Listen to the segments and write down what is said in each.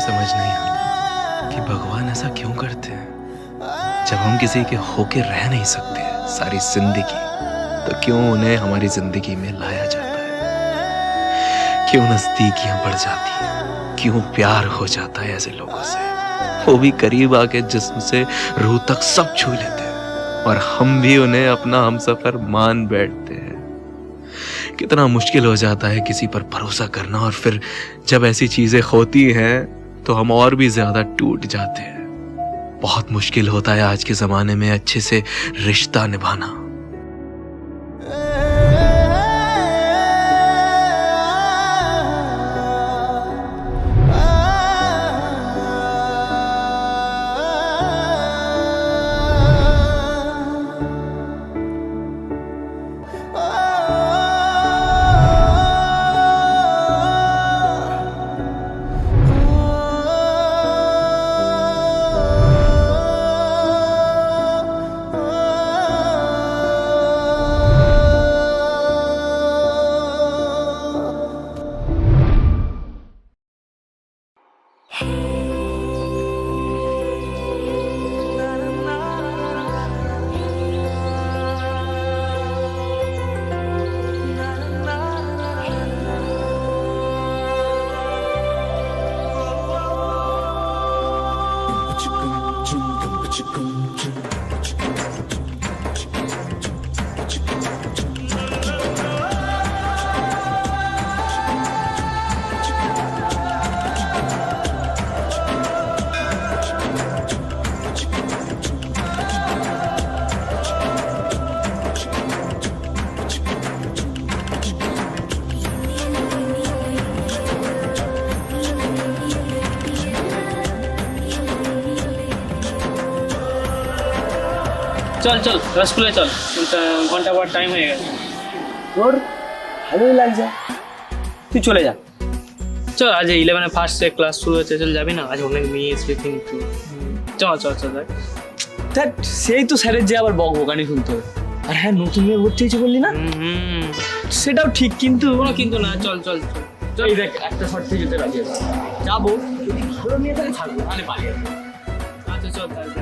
समझ नहीं आता कि भगवान ऐसा क्यों करते हैं। जब हम किसी के होके रह नहीं सकते सारी जिंदगी, तो क्यों उन्हें हमारी जिंदगी में लाया जाता है। क्यों नजदीकियां बढ़ जाती हैं, क्यों प्यार हो जाता है ऐसे लोगों से, वो भी करीब आके जिस्म से रूह तक सब छू लेते हैं, और हम भी उन्हें अपना हमसफर मान बैठते हैं। कितना मुश्किल हो जाता है किसी पर भरोसा करना, और फिर जब ऐसी चीजें होती हैं तो हम और भी ज्यादा टूट जाते हैं। बहुत मुश्किल होता है आज के जमाने में अच्छे से रिश्ता निभाना। চল চল স্কুলে চল, ঘন্টা পর টাইম হয়ে গেছে। তোর ভালোই লাগছে, তুই চলে যা। চল আজ 11 ফার্স্ট ক্লাস শুরু হচ্ছে, চল যাবি না? আজ অনেক মেয়ে আসবে কিন্তু। চল চল চল যাই। ধ্যাৎ, সেই তো স্যারের যে আবার বকবকানি শুনতে হবে। আর হ্যাঁ, নতুন মেয়ে ভর্তি হয়েছে বললি না, সেটাও ঠিক, কিন্তু কোনো কিন্তু না। চল চল চল। এই দেখ, একটা শর্তে যেতে রাজি আছে, যাবো, যদি ভালো মেয়ে তাহলে থাকবো, মানে পালিয়ে যাবো। আচ্ছা চল তাহলে।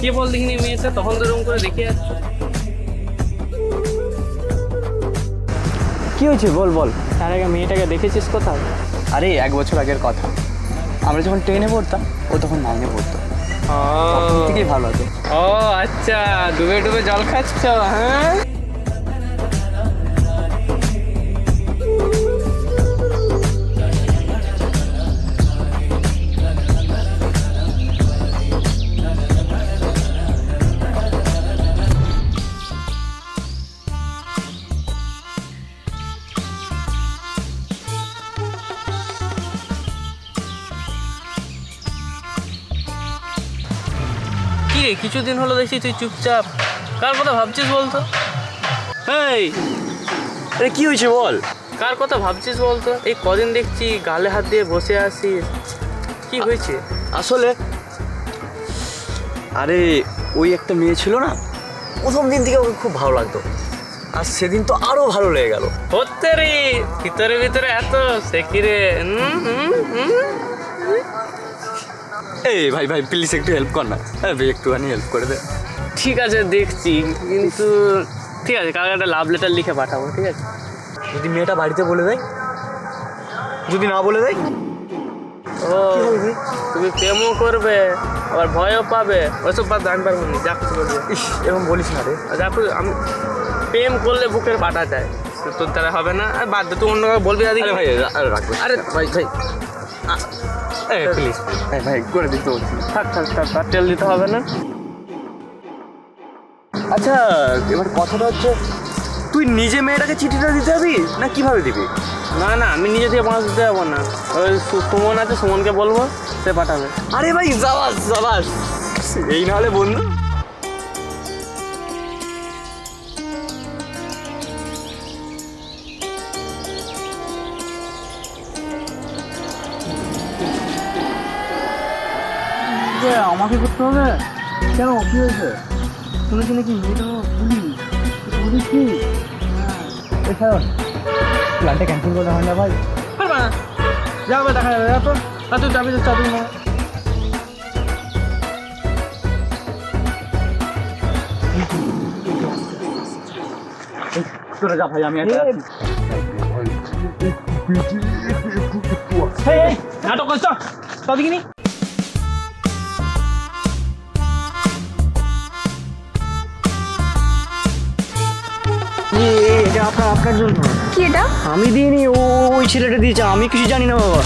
কে বল দেখিনি মেয়েটা, তখন তো এরকম করে দেখে যাচ্ছ। কি হয়েছে বল বল। তার আগে মেয়েটাকে দেখেছিস কোথাও? আরে 1 বছর আগের কথা, আমরা যখন 10-এ পড়তাম, ও তখন 9-এ পড়তো। থেকেই ভালো হতো। ও আচ্ছা, ডুবে ডুবে জল খাচ্ছ? হ্যাঁ, কিছুদিন হলো দেখছি তুই চুপচাপ, কার কথা ভাবছিস বলতো? এই, আরে কি হয়েছে বল। কার কথা ভাবছিস বলতো? এই কদিন দেখছি গালে হাত দিয়ে বসে আছিস, কি হয়েছে? আসলে আরে ওই একটা মেয়ে ছিল না, প্রথম দিন থেকে ওকে খুব ভালো লাগতো, আর সেদিন তো আরো ভালো লেগে গেল। হতে রে, ভিতরে ভিতরে এত সে কি রে? এই ভাই ভাই প্লিজ একটু হেল্প কর না, একটুখানি হেল্প করে দে। ঠিক আছে দেখছি, কিন্তু ঠিক আছে, কালকে একটা লাভ লেটার লিখে পাঠাবো, ঠিক আছে? যদি মেয়েটা বাড়িতে বলে দেয়, যদি না বলে দেয়? ও, তুমি প্রেমও করবে আবার ভয়ও পাবে, ওইসব বাদ আমি পারবো না, যা কিছু করবে। ইস, এরকম বলিস না রে। আমি প্রেম করলে বুকের পাটা যায়, তোর দ্বারা হবে না। আর বাদ দে, তুই অন্য কাউকে বলবি। আরে ভাই রাখবে। আরে ভাই ভাই প্লিজ ভাই করে দিতে বলছি। থাক থাক থাক, আর তেল দিতে হবে না। আচ্ছা, এবার কথাটা হচ্ছে, তুই নিজে মেয়েটাকে চিঠিটা দিতে যাবি না কিভাবে দিবি? না না, আমি নিজে থেকে পাঁচ দিতে যাবো না, ওই সুমন আছে, সুমনকে বলবো, সে পাঠাবে। আরে ভাই সাবাস সাবাস, এই না হলে বন্ধু। যে আমাকে করতে হবে? কেন, কি হয়েছে? শুনেছি নাকি মেয়েটা পুলিশ। পুলিশ কি? এছাড়া প্ল্যানটা ক্যান্সেল করা হয় না ভাই? যাবে, দেখা যাবে। তুই যাবি তো চাবি না। তোরা যা ভাই, আমি নাটক করছ তাদিকে নি। এটা আপনার জন্য। কি এটা? আমি দিইনি, ওই ছেলেটা দিয়েছে, আমি কিছু জানি না বাবা।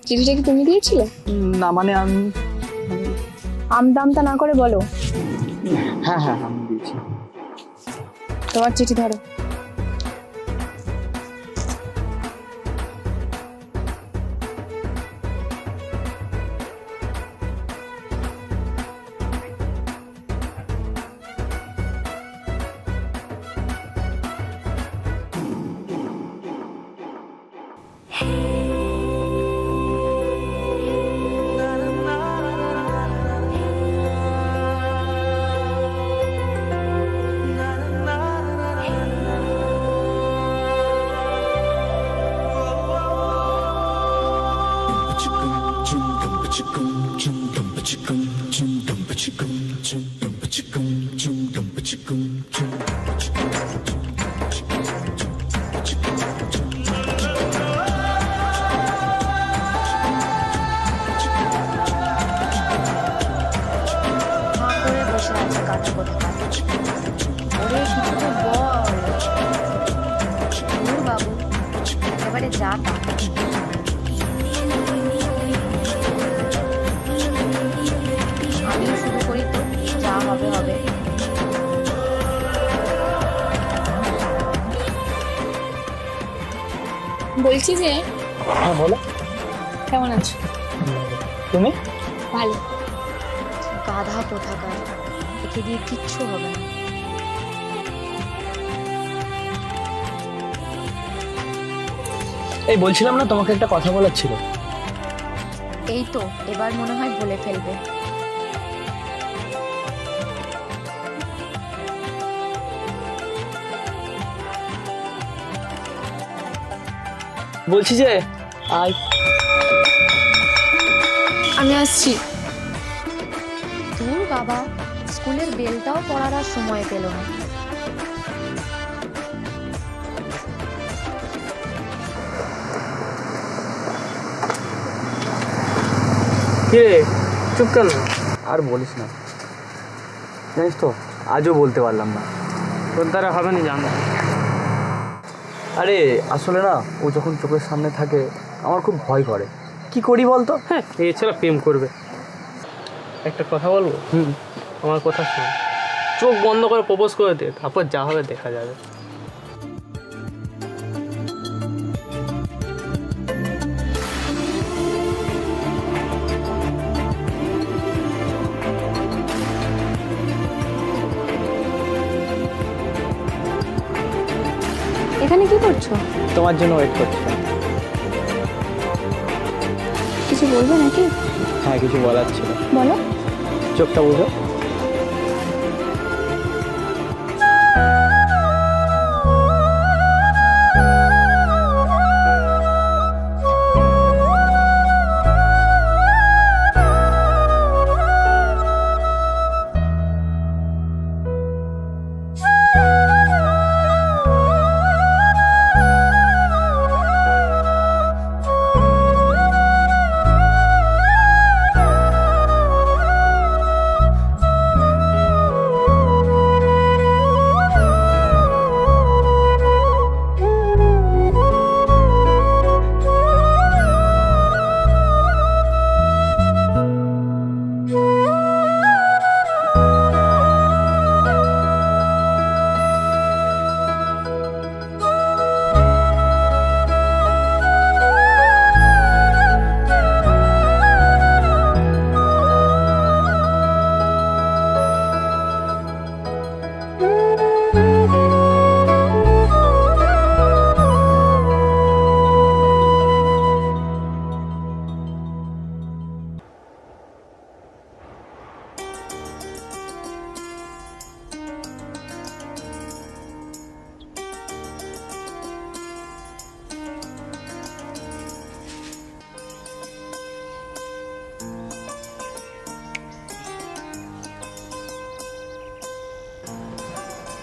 চিঠিটা কি তুমি দিয়েছিলে? না মানে আমি, আমদামতা না করে বলো। হ্যাঁ হ্যাঁ আমি দিয়েছি। তোমার চিঠি ধরো। এবারে যা আমি শুরু করি, তো যা হবে হবে। বলছি যে, হ্যাঁ বলো। কেমন আছো? তুমি? ভালো। গাধা কোথাকার, একে দিয়ে কিচ্ছু হবে না। এই বলছিলাম না, তোমাকে একটা কথা বলার ছিল। এই তো এবার মনে হয় বলে ফেলবে। বলছি যে আয়। আমি আসছি। দূর বাবা, স্কুলের বেলটাও পড়ার আর সময় পেল না। কে চুপ কেন? আর বলিস না, জানিস তো আজও বলতে পারলাম না। তোর দ্বারা হবে না, জানো। আরে আসলে না, ও যখন চোখের সামনে থাকে আমার খুব ভয় করে। কি করি বলতো? হ্যাঁ, এই ছেলে প্রেম করবে। একটা কথা বলবো? আমার কথা শোন, চোখ বন্ধ করে প্রপোজ করে দে, তারপর যা হবে দেখা যাবে। এখানে কি করছো? তোমার জন্য ওয়েট করছিলাম। কিছু বলবে নাকি? হ্যাঁ কিছু বলার ছিল। বলো। চোখটা বুঝো।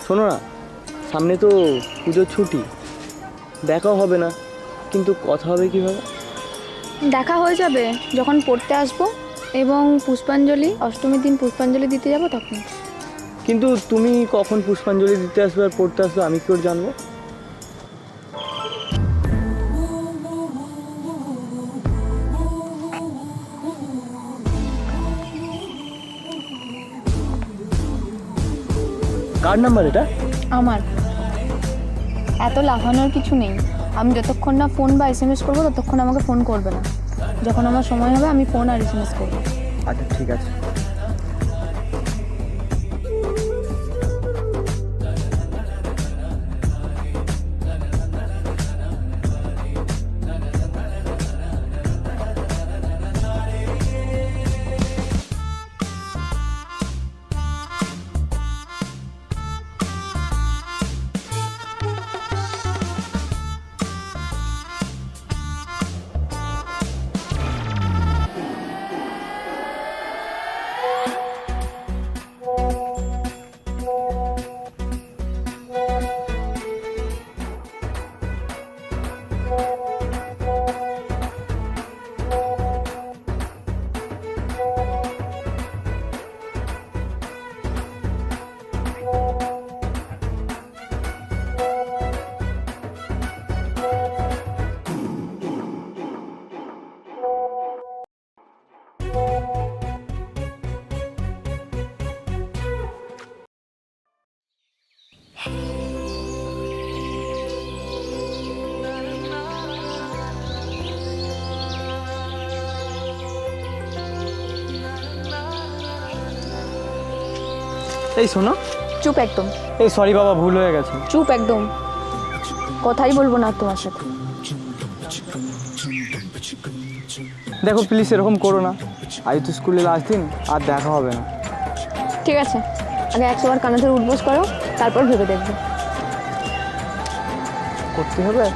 শোনো না, সামনে তো পুজোর ছুটি, দেখাও হবে না, কিন্তু কথা হবে কীভাবে? দেখা হয়ে যাবে যখন পড়তে আসবো এবং পুষ্পাঞ্জলি, অষ্টমীর দিন পুষ্পাঞ্জলি দিতে যাব তখন। কিন্তু তুমি কখন পুষ্পাঞ্জলি দিতে আসবে আর পড়তে আসবে আমি কি করে জানবো? কার নাম্বার এটা? আমার এত লাফানোর কিছু নেই। আমি যতক্ষণ না ফোন বা SMS করবো ততক্ষণ আমাকে ফোন করবে না। যখন আমার সময় হবে আমি ফোন আর SMS করবো। আচ্ছা ঠিক আছে। এই শোনো। চুপ একদম, এই সরি বাবা, ভুল হয়ে গেছে। চুপ একদম, কথাই বলবো না তোমার সাথে। দেখো প্লিজ এরকম করো না, আজ তো স্কুলে লাস্ট দিন, আর দেখা হবে না। ঠিক আছে, আগে 100 বার কানে ধরে উঠবোস করো, তারপর ভেবে দেখবো। করতে হবে।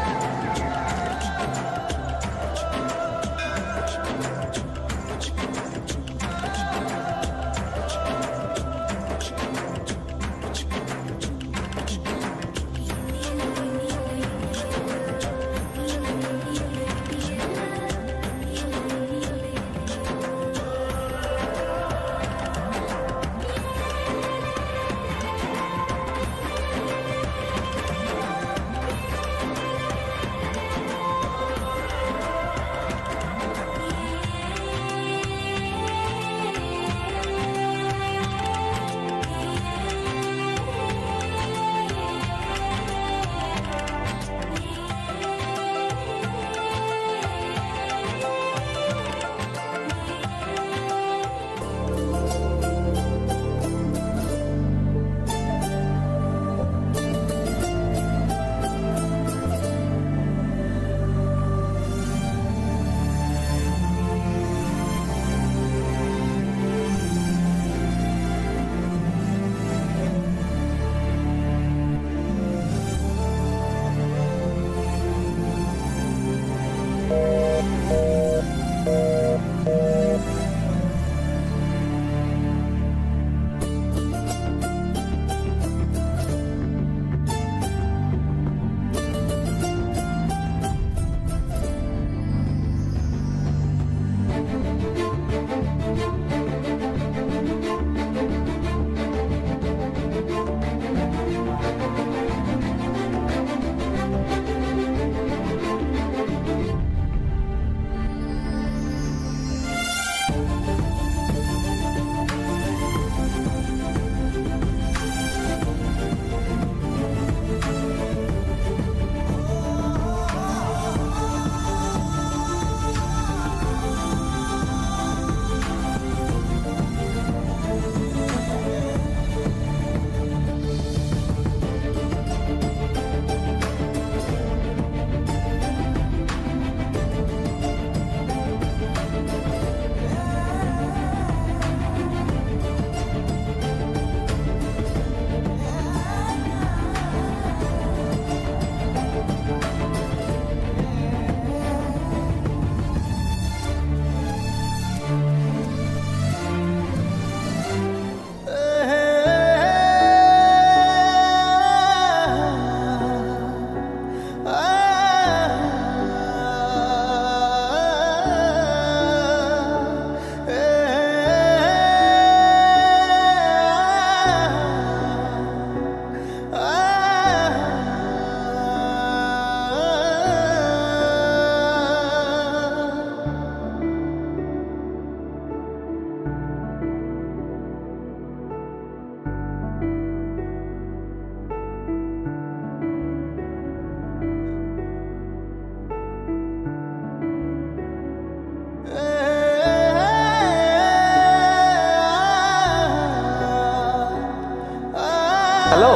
হ্যালো,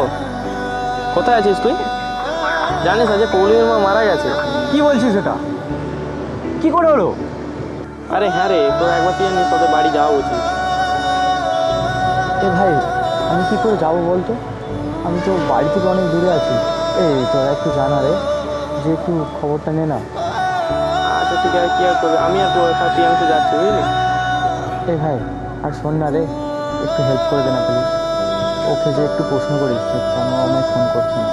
কোথায় আছিস তুই? জানিস আজ পৌলিমের মা মারা গেছে। কি বলছিস এটা? কি করে হলো? আরে হ্যাঁ রে, তোর একবার তুই জানিস তোদের বাড়ি যাওয়া উচিত। এ ভাই, আমি কি করে যাবো বলতো? আমি তো বাড়ি থেকে অনেক দূরে আছি। এই তোরা একটু জানা রে, যে একটু খবরটা নে না। আচ্ছা ঠিক আছে, কি আর করবে, আমি আর তোর প্রিয়াংশু যাচ্ছি, বুঝলি? এই ভাই, আর শোন না রে, একটু হেল্প করে দে না প্লিজ। ওকে যে একটু প্রশ্ন করিস যে কেন আমায় ফোন করছে না।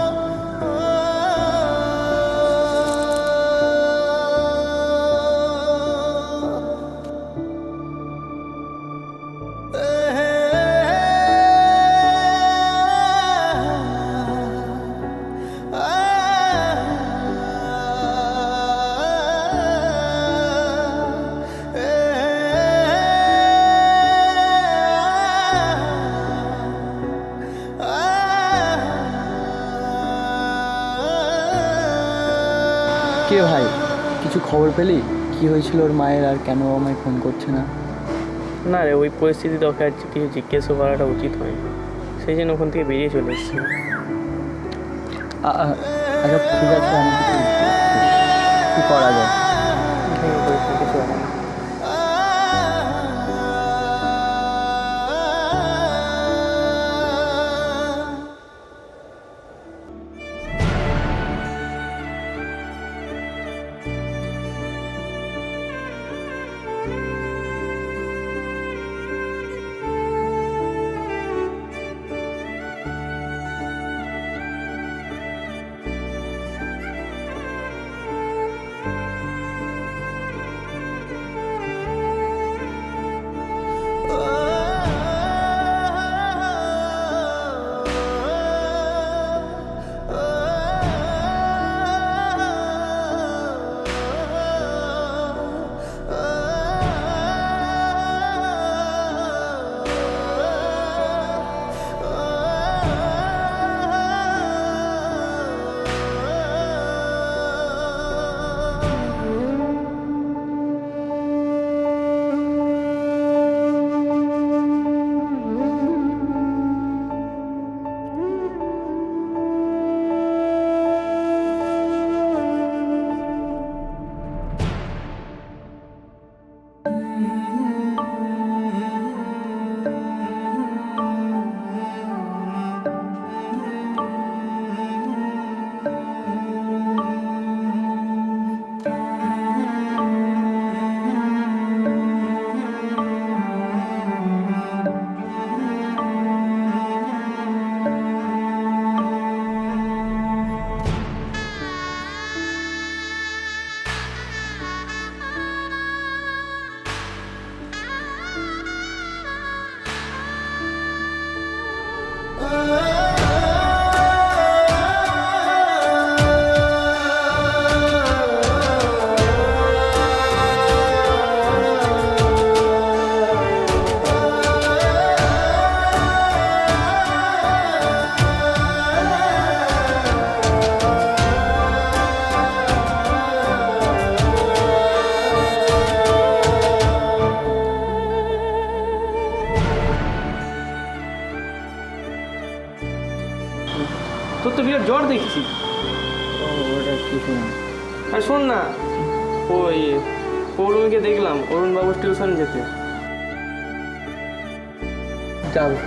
কে ভাই, কিছু খবর পেলি? কি হয়েছিল ওর মায়ের, আর কেন আমায় ফোন করছে না? না রে, ওই পরিস্থিতিতে ওকে আর কিছু জিজ্ঞেসও করাটা উচিত হয়নি, সেই জন্য ওখান থেকে বেরিয়ে চলে এসেছি। আচ্ছা ঠিক আছে, আমি কিছু কি করা যায়? কিছু হবে না। তোর তো বিরাট জ্বর দেখছি। ওটা কিছু না। আর শোন না, ওই পৌলমীকে দেখলাম অরুণবাবুর টিউশন যেতে। যাবো।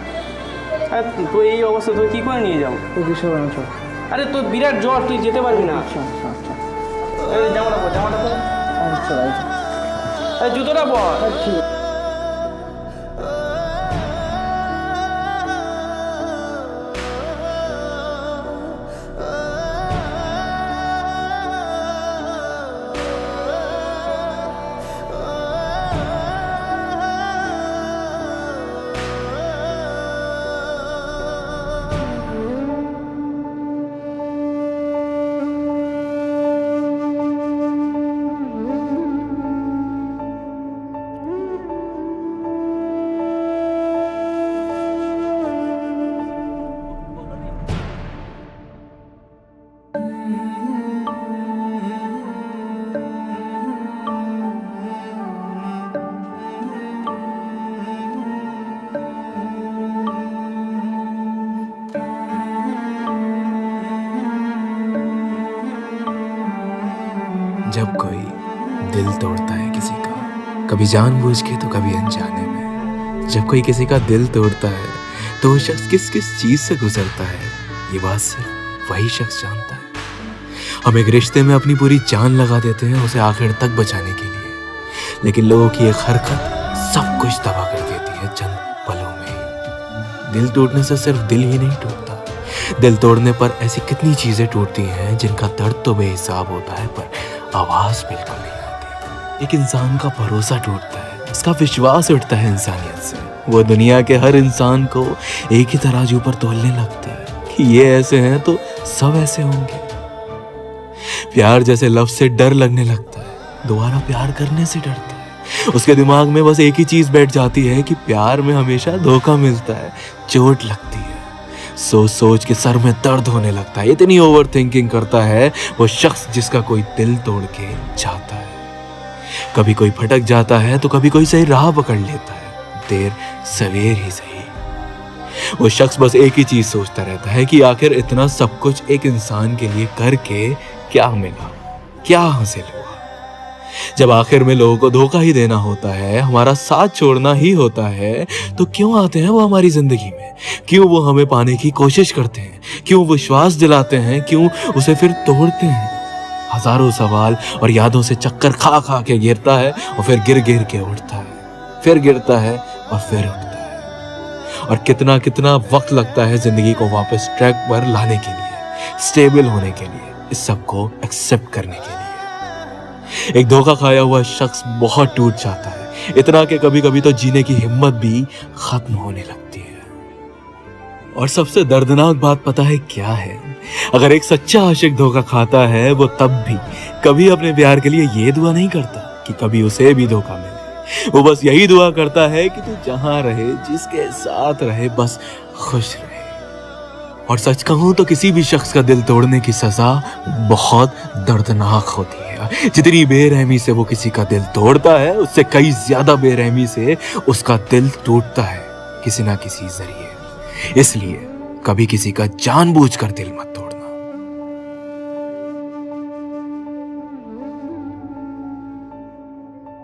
আর তুই এই অবস্থা তুই কী করে নিয়ে যাবো? তো কিছু না, চল। আরে তোর বিরাট জ্বর, তুই যেতে পারবি না। চল চল চল। এই জামাটা পর, জামাটা পর, আচ্ছা এই জুতোটা পর। ঠিক আছে। जब कोई दिल तोड़ता है किसी का, कभी जानबूझ के तो कभी अनजाने में, जब कोई किसी का दिल तोड़ता है तो वो शख्स किस किस चीज से गुजरता है, ये बात सिर्फ वही शख्स जानता है। हम एक रिश्ते में अपनी पूरी जान लगा देते हैं उसे आखिर तक बचाने के लिए, लेकिन लोगों की एक हरकत सब कुछ तबाह कर देती है चंद पलों में ही। दिल टूटने से सिर्फ दिल ही नहीं टूटता, दिल तोड़ने पर ऐसी कितनी चीजें टूटती हैं जिनका दर्द तो बेहिसाब होता है पर आवाज बिल्कुल नहीं आती। एक इंसान का भरोसा टूटता है, उसका विश्वास उठता है इंसानियत से। वो दुनिया के हर इंसान को एक ही तराजू पर तोलने लगता है कि ये ऐसे हैं तो सब ऐसे होंगे। प्यार जैसे लफ्ज से डर लगने लगता है, दोबारा प्यार करने से डरता है। उसके दिमाग में बस एक ही चीज बैठ जाती है कि प्यार में हमेशा धोखा मिलता है, चोट लगती है। सोच सोच के सर में दर्द होने लगता है, इतनी ओवर थिंकिंग करता है वो शख्स जिसका कोई दिल तोड़ के जाता है। कभी कोई भटक जाता है तो कभी कोई सही राह पकड़ लेता है, देर सवेर ही सही। वो शख्स बस एक ही चीज सोचता रहता है कि आखिर इतना सब कुछ एक इंसान के लिए करके क्या मिला, क्या हासिल हुआ। जब आखिर में लोगों को धोखा ही देना होता है, हमारा साथ छोड़ना ही होता है, तो क्यों आते हैं वो हमारी जिंदगी में? क्यों वो हमें पाने की कोशिश करते हैं? क्यों विश्वास दिलाते हैं? क्यों उसे फिर तोड़ते हैं? हजारों सवाल और यादों से चक्कर खा खा के गिरता है और फिर गिर गिर के उठता है, फिर गिरता है और फिर उठता है। और कितना कितना वक्त लगता है जिंदगी को वापस ट्रैक पर लाने के लिए, स्टेबल होने के लिए, इस सब को एक्सेप्ट करने के लिए। एक धोखा खाया हुआ शख्स बहुत टूट जाता है, इतना कि कभी कभी तो जीने की हिम्मत भी खत्म होने लगती है। और सबसे दर्दनाक बात पता है क्या है? अगर एक सच्चा आशिक धोखा खाता है, वो तब भी कभी अपने प्यार के लिए ये दुआ नहीं करता कि कभी उसे भी धोखा मिले। वो बस यही दुआ करता है कि तू जहां रहे, जिसके साथ रहे, बस खुश रहे। और सच कहूं तो किसी भी शख्स का दिल तोड़ने की सजा बहुत दर्दनाक होती है। जितनी बेरहमी से वो किसी का दिल तोड़ता है, उससे कई ज्यादा बेरहमी से उसका दिल टूटता है किसी ना किसी जरिए। इसलिए कभी किसी का जानबूझकर दिल मत